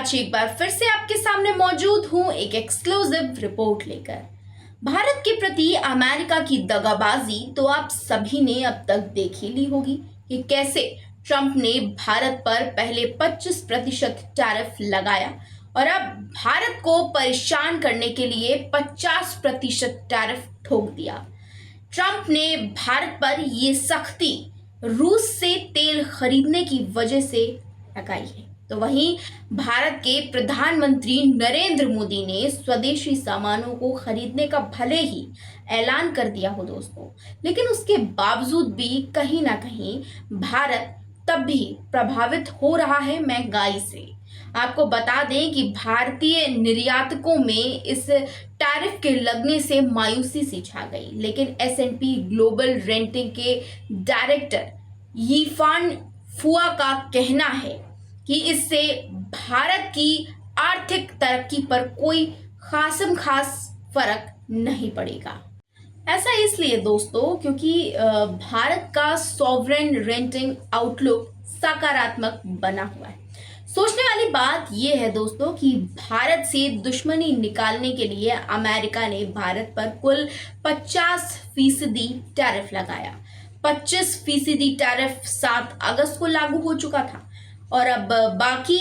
आज एक बार फिर से आपके सामने मौजूद हूं एक एक्सक्लूसिव रिपोर्ट लेकर। भारत के प्रति अमेरिका की दगाबाजी तो आप सभी ने अब तक देख ही ली होगी कि कैसे ट्रंप ने भारत पर पहले 25% टैरिफ लगाया और अब भारत को परेशान करने के लिए 50% टैरिफ ठोक दिया। ट्रंप ने भारत पर ये सख्ती रूस से तेल खरीदने की वजह से लगाई है। तो वहीं भारत के प्रधानमंत्री नरेंद्र मोदी ने स्वदेशी सामानों को खरीदने का भले ही ऐलान कर दिया हो दोस्तों, लेकिन उसके बावजूद भी कहीं ना कहीं भारत तब भी प्रभावित हो रहा है महंगाई से। आपको बता दें कि भारतीय निर्यातकों में इस टैरिफ के लगने से मायूसी सी छा गई, लेकिन एस&पी ग्लोबल रेटिंग के डायरेक्टर यीफान फुआ का कहना है कि इससे भारत की आर्थिक तरक्की पर कोई खास फर्क नहीं पड़ेगा। ऐसा इसलिए दोस्तों क्योंकि भारत का सॉवरेन रेटिंग आउटलुक सकारात्मक बना हुआ है। सोचने वाली बात यह है दोस्तों कि भारत से दुश्मनी निकालने के लिए अमेरिका ने भारत पर कुल 50% टैरिफ लगाया। 25% टैरिफ 7 अगस्त को लागू हो चुका था और अब बाकी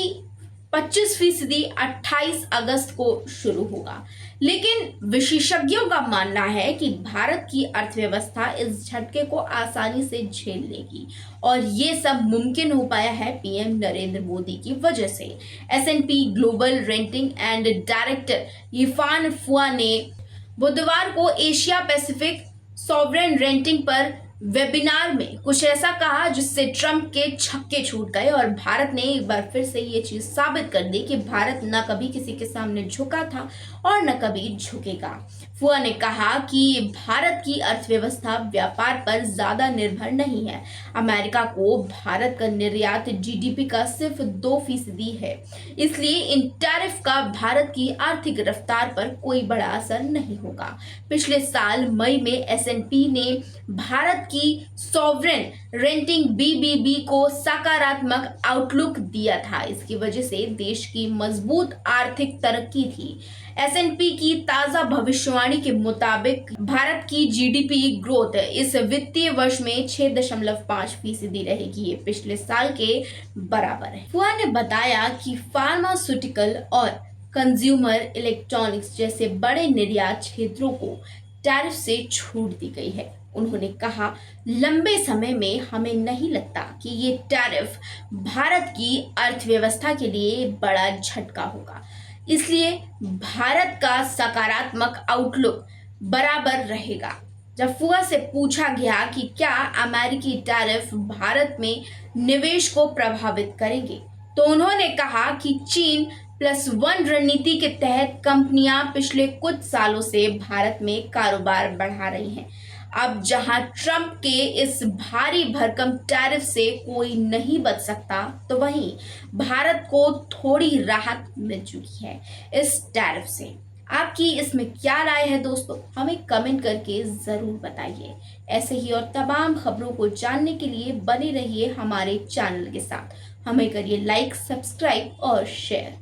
25% 28 अगस्त को शुरू होगा। लेकिन विशेषज्ञों का मानना है कि भारत की अर्थव्यवस्था इस झटके को आसानी से झेल लेगी और ये सब मुमकिन हो पाया है पीएम नरेंद्र मोदी की वजह से। एस&पी ग्लोबल रेटिंग एंड डायरेक्टर यीफान फुआ ने बुधवार को एशिया पैसिफिक सॉवरेन रेटिंग पर वेबिनार में कुछ ऐसा कहा जिससे ट्रंप के छक्के छूट गए और भारत ने एक बार फिर से ये चीज साबित कर दी कि भारत न कभी किसी के सामने झुका था और न कभी झुकेगा। फुआ ने कहा कि भारत की अर्थव्यवस्था व्यापार पर ज्यादा निर्भर नहीं है। अमेरिका को भारत का निर्यात जीडीपी का सिर्फ 2% है, इसलिए इन टैरिफ का भारत की आर्थिक रफ्तार पर कोई बड़ा असर नहीं होगा। पिछले साल मई में एस&पी ने भारत की सॉवरेन रेटिंग बीबीबी को सकारात्मक आउटलुक दिया था। इसकी वजह से देश की मजबूत आर्थिक तरक्की थी। एस&पी की ताजा भविष्यवाणी के मुताबिक भारत की जीडीपी ग्रोथ इस वित्तीय वर्ष में 6.5% रहेगी। ये पिछले साल के बराबर है। फुआ ने बताया कि फार्मास्यूटिकल और कंज्यूमर इलेक्ट्रॉनिक्स जैसे बड़े निर्यात क्षेत्रों को टैरिफ से छूट दी गई है। उन्होंने कहा, लंबे समय में हमें नहीं लगता कि ये टैरिफ भारत की अर्थव्यवस्था के लिए बड़ा झटका होगा, इसलिए भारत का सकारात्मक आउटलुक बराबर रहेगा। जब फुआ से पूछा गया कि क्या अमेरिकी टैरिफ भारत में निवेश को प्रभावित करेंगे, तो उन्होंने कहा कि चीन +1 रणनीति के तहत कंपनियां पिछले कुछ सालों से भारत में कारोबार बढ़ा रही हैं। अब जहां ट्रंप के इस भारी भरकम टैरिफ से कोई नहीं बच सकता, तो वहीं भारत को थोड़ी राहत मिल चुकी है इस टैरिफ से। आपकी इसमें क्या राय है दोस्तों, हमें कमेंट करके जरूर बताइए। ऐसे ही और तमाम खबरों को जानने के लिए बने रहिए हमारे चैनल के साथ। हमें करिए लाइक, सब्सक्राइब और शेयर।